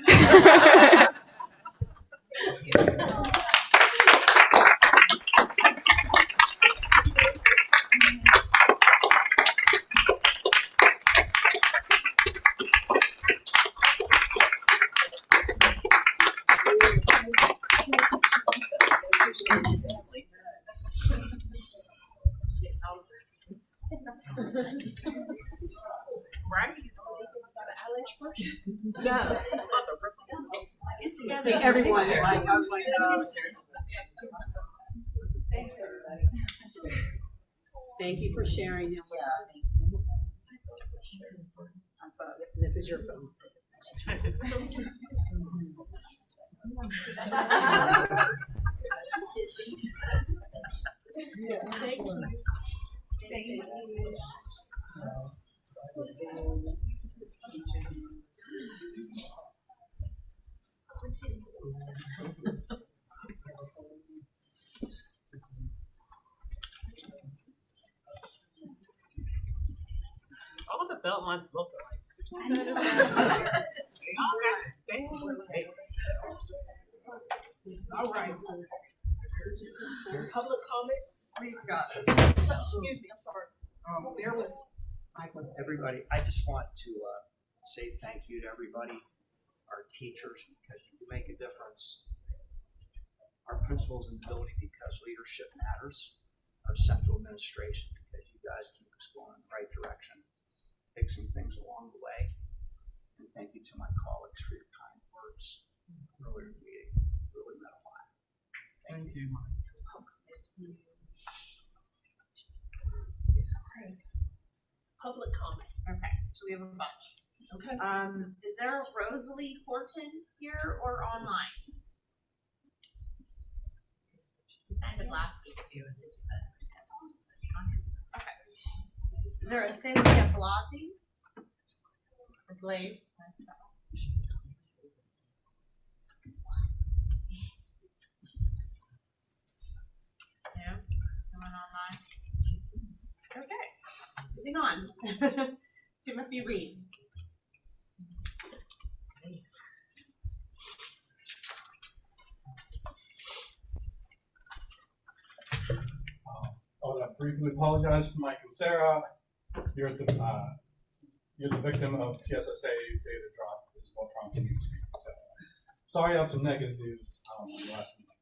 Everyone, like, I was like, oh, sure. Thanks, everybody. Thank you for sharing him with us. This is your phone. Thank you. Thank you. All the Belmonts look alike. All right. Public comment? We've got. Excuse me, I'm sorry. Bear with me. Everybody, I just want to say thank you to everybody, our teachers, because you make a difference, our principals in the building, because leadership matters, our central administration, because you guys keep us going in the right direction, fixing things along the way, and thank you to my colleagues for your kind words earlier in the meeting. Really meant a lot. Thank you, Mike. Public comment. Okay, so we have a bunch. Okay. Is there a Rosalie Horton here or online? We signed it last week too. Okay. Is there a Cynthia Blasey? Or Blaze? No? No one online? Okay. Moving on. Timothy Reed. I want to briefly apologize for Mike and Sarah. You're the victim of PSSA data drop. Is what prompted me to speak. So, sorry, I have some negative news on the last week.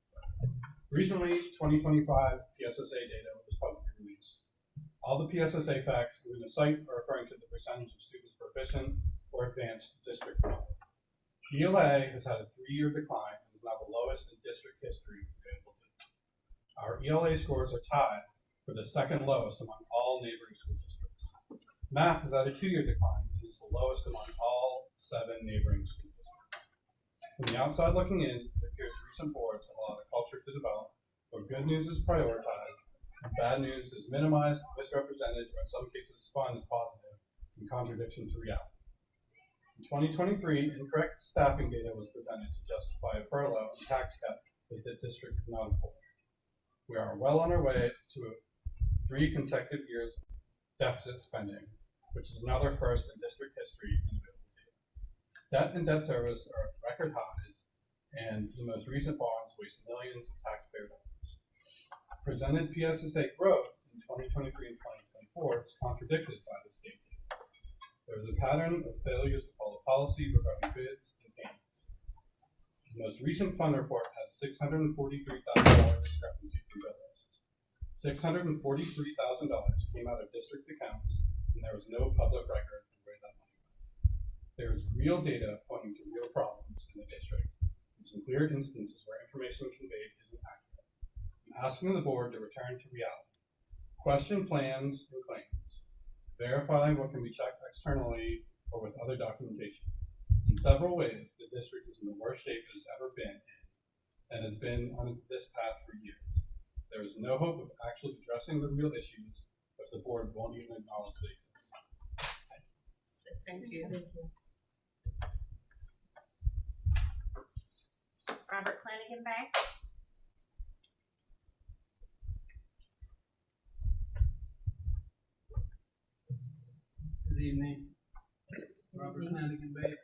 Recently, 2025 PSSA data was publicly released. All the PSSA facts within the site are referring to the percentage of students proficient or advanced district level. ELA has had a 3-year decline and is now the lowest in district history available data. Our ELA scores are tied for the second lowest among all neighboring school districts. Math has had a 2-year decline and is the lowest among all 7 neighboring school districts. From the outside looking in, it appears recent boards have allowed a culture to develop where good news is prioritized and bad news is minimized, misrepresented, or in some cases spun as positive in contradiction to reality. In 2023, incorrect staffing data was presented to justify a furlough and tax cut that the district could not afford. We are well on our way to 3 consecutive years of deficit spending, which is another first in district history in available data. Debt and debt service are at record highs, and the most recent bonds waste millions of taxpayer dollars. Presented PSSA growth in 2023 and 2024 is contradicted by the state data. There is a pattern of failures to follow policy regarding bids and payments. The most recent fund report has $643,000 discrepancy for bill lists. $643,000 came out of district accounts, and there was no public record of where that money went. There is real data pointing to real problems in the district, and some clear instances where information conveyed isn't accurate. We asking the board to return to reality. Question plans and claims. Verify what can be checked externally or with other documentation. In several ways, the district is in the worst shape it has ever been in and has been on this path for years. There is no hope of actually addressing the real issues if the board won't even acknowledge they exist. Thank you. Robert Flanagan back. Good evening. Robert Flanagan Bay,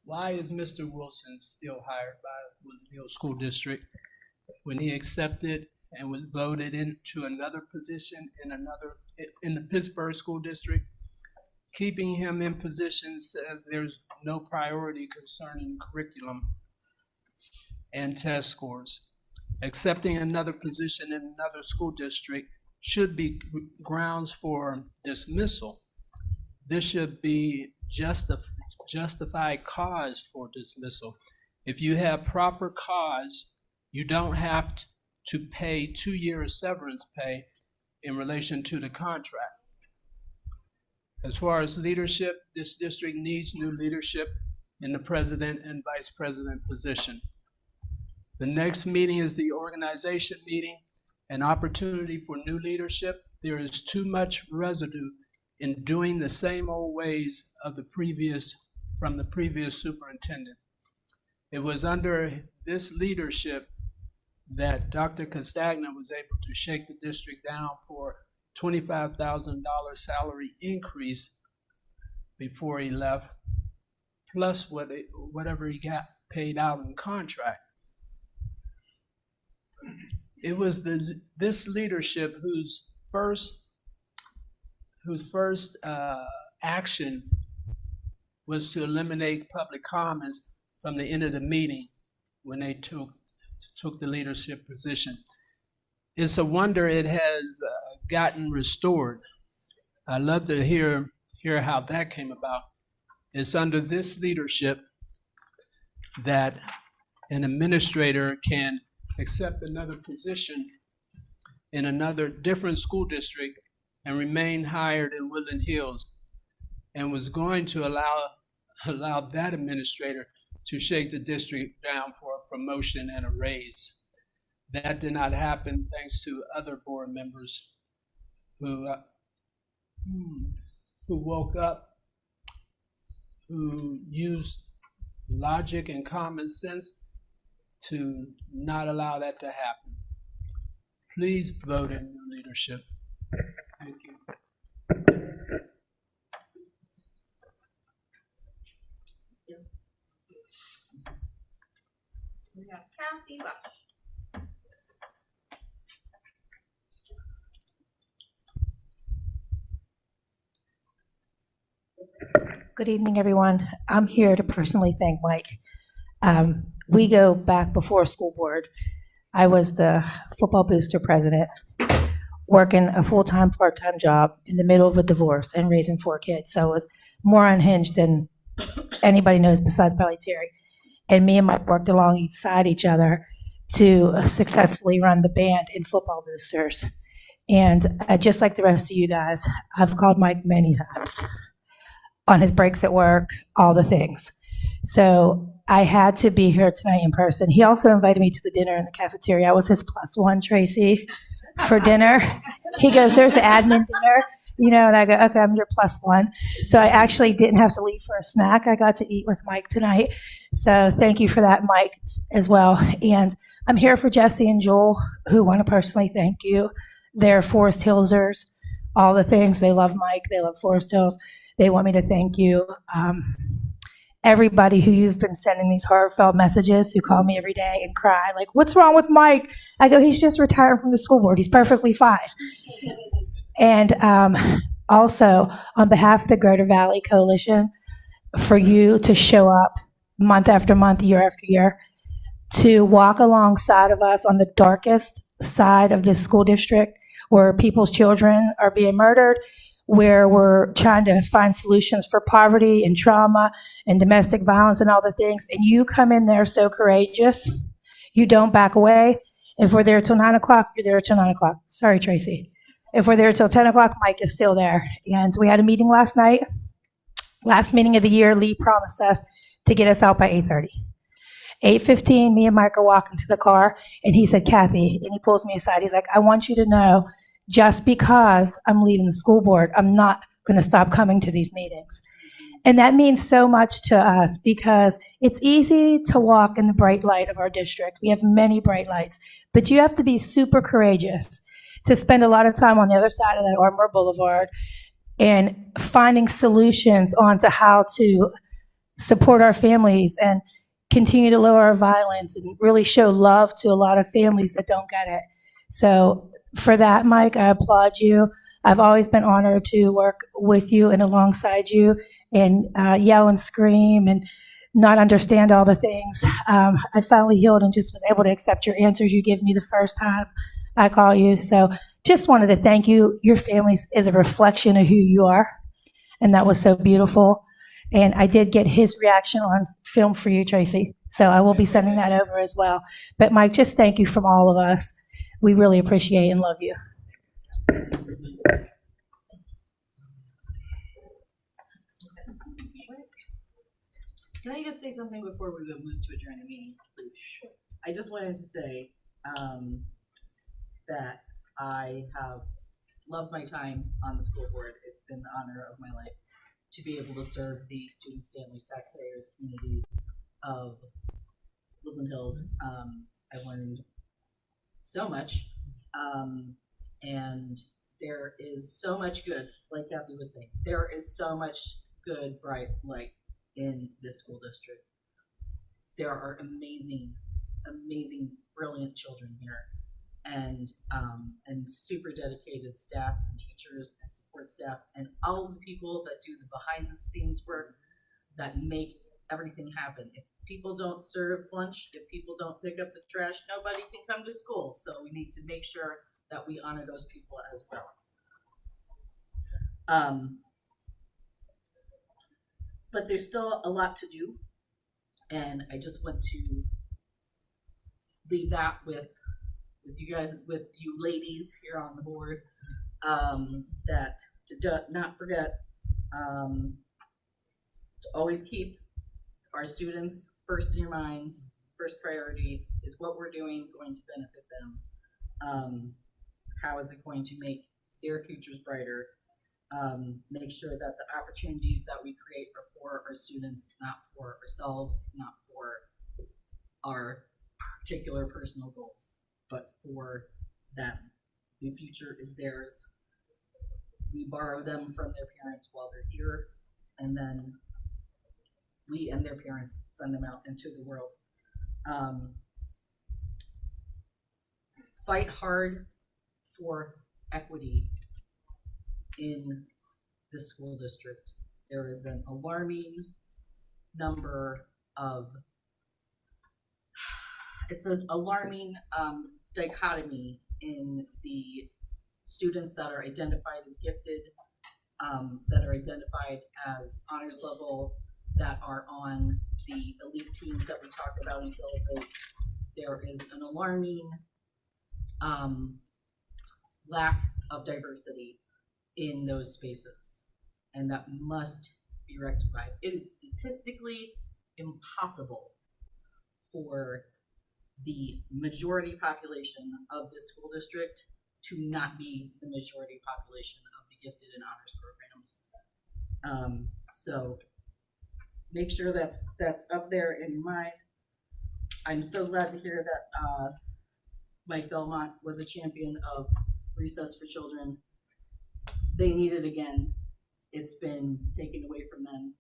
why is Mr. Wilson still hired by Woodland Hills School District when he accepted and was voted into another position in the Pittsburgh School District? Keeping him in position says there's no priority concerning curriculum and test scores. Accepting another position in another school district should be grounds for dismissal. This should be justified cause for dismissal. If you have proper cause, you don't have to pay 2 years severance pay in relation to the contract. As far as leadership, this district needs new leadership in the president and vice president position. The next meeting is the organization meeting, an opportunity for new leadership. There is too much residue in doing the same old ways of from the previous superintendent. It was under this leadership that Dr. Castagna was able to shake the district down for $25,000 salary increase before he left, plus whatever he got paid out in contract. It was this leadership whose first action was to eliminate public comments from the end of the meeting when they took the leadership position. It's a wonder it has gotten restored. I'd love to hear how that came about. It's under this leadership that an administrator can accept another position in another different school district and remain hired in Woodland Hills, and was going to allow that administrator to shake the district down for a promotion and a raise. That did not happen thanks to other board members who woke up, who used logic and common sense to not allow that to happen. Please vote in your leadership. Thank you. We have Kathy Welsh. Good evening, everyone. I'm here to personally thank Mike. We go back before school board. I was the football booster president, working a full-time, part-time job in the middle of a divorce and raising 4 kids. So it was more unhinged than anybody knows besides probably Terry. And me and Mike worked alongside each other to successfully run the band in football boosters. And just like the rest of you guys, I've called Mike many times on his breaks at work, all the things. So I had to be here tonight in person. He also invited me to the dinner in the cafeteria. I was his +1, Tracy, for dinner. He goes, there's an admin dinner, and I go, okay, I'm your +1. So I actually didn't have to leave for a snack. I got to eat with Mike tonight. So thank you for that, Mike, as well. And I'm here for Jesse and Joel, who want to personally thank you. They're Forest Hillsers, all the things. They love Mike. They love Forest Hills. They want me to thank you. Everybody who you've been sending these heartfelt messages, who call me every day and cry, like, what's wrong with Mike? I go, he's just retired from the school board. He's perfectly fine. And also, on behalf of the Greater Valley Coalition, for you to show up month after month, year after year, to walk alongside of us on the darkest side of this school district where people's children are being murdered, where we're trying to find solutions for poverty and trauma and domestic violence and all the things. And you come in there so courageous. You don't back away. If we're there till 9 o'clock, you're there till 9 o'clock. Sorry, Tracy. If we're there till 10 o'clock, Mike is still there. And we had a meeting last night. Last meeting of the year, Lee promised us to get us out by 8:30. 8:15, me and Mike are walking to the car, and he said, Kathy, and he pulls me aside. He's like, I want you to know, just because I'm leaving the school board, I'm not going to stop coming to these meetings. And that means so much to us because it's easy to walk in the bright light of our district. We have many bright lights, but you have to be super courageous to spend a lot of time on the other side of that Armour Boulevard and finding solutions onto how to support our families and continue to lower our violence and really show love to a lot of families that don't get it. So for that, Mike, I applaud you. I've always been honored to work with you and alongside you and yell and scream and not understand all the things. I finally healed and just was able to accept your answers you gave me the first time I call you. So just wanted to thank you. Your family is a reflection of who you are, and that was so beautiful. And I did get his reaction on film for you, Tracy. So I will be sending that over as well. But Mike, just thank you from all of us. We really appreciate and love you. Can I just say something before we move to adjourn the meeting, please? I just wanted to say that I have loved my time on the school board. It's been the honor of my life to be able to serve the students, families, taxpayers, communities of Woodland Hills. I learned so much, and there is so much good, like Kathy was saying, there is so much good, bright light in this school district. There are amazing, amazing, brilliant children here, and super dedicated staff and teachers and support staff and all of the people that do the behind the scenes work that make everything happen. If people don't serve lunch, if people don't pick up the trash, nobody can come to school. So we need to make sure that we honor those people as well. But there's still a lot to do, and I just want to leave that with you guys, with you ladies here on the board, that to not forget to always keep our students first in your minds. First priority is what we're doing going to benefit them. How is it going to make their futures brighter? Make sure that the opportunities that we create are for our students, not for ourselves, not for our particular personal goals, but for them. The future is theirs. We borrow them from their parents while they're here, and then we and their parents send them out into the world. Fight hard for equity in the school district. There is an alarming number of, it's an alarming dichotomy in the students that are identified as gifted, that are identified as honors level, that are on the elite teams that we talked about in syllabus. There is an alarming lack of diversity in those spaces, and that must be rectified. It is statistically impossible for the majority population of this school district to not be the majority population of the gifted and honors programs. So make sure that's up there in your mind. I'm so glad to hear that Mike Belmont was a champion of Recess for Children. They need it again. It's been taken away from them,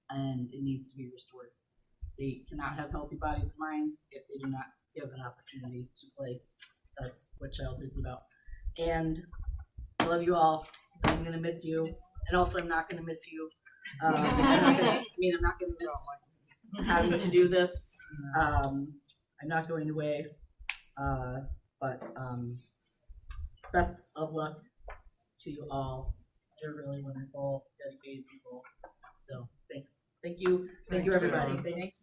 and it needs to be restored. They cannot have healthy bodies and minds if they do not give an opportunity to play. That's what childhood is about. And I love you all. I'm gonna miss you, and also I'm not gonna miss you. I'm not gonna miss having to do this. I'm not going away, but best of luck to you all, They're really wonderful, dedicated people. So thanks. Thank you, everybody. Thanks.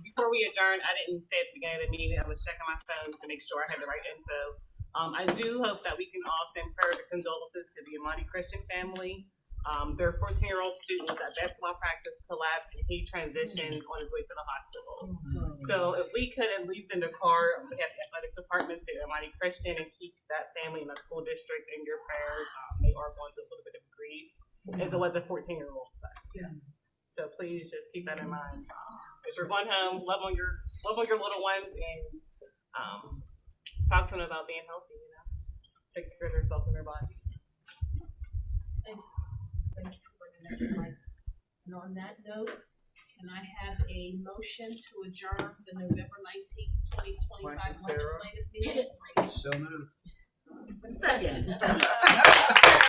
Before we adjourn, I didn't say at the beginning of the meeting, I was checking my phone to make sure I had the right info. I do hope that we can all send prayers and condolences to the Amati Christian family. Their 14-year-old student was at basketball practice, collapsed, and he transitioned on his way to the hospital. So if we could at least send a card on behalf of the athletic department to Amati Christian and keep that family in the school district in your prayers. They are going through a little bit of grief, as it was a 14-year-old son. Yeah. So please just keep that in mind. As you're going home, love on your little ones, and talk to them about being healthy. Taking care of themselves and their bodies. Thank you for bringing that to light. And on that note, can I have a motion to adjourn the November 19th, 2025 legislative meeting? So moved. Second.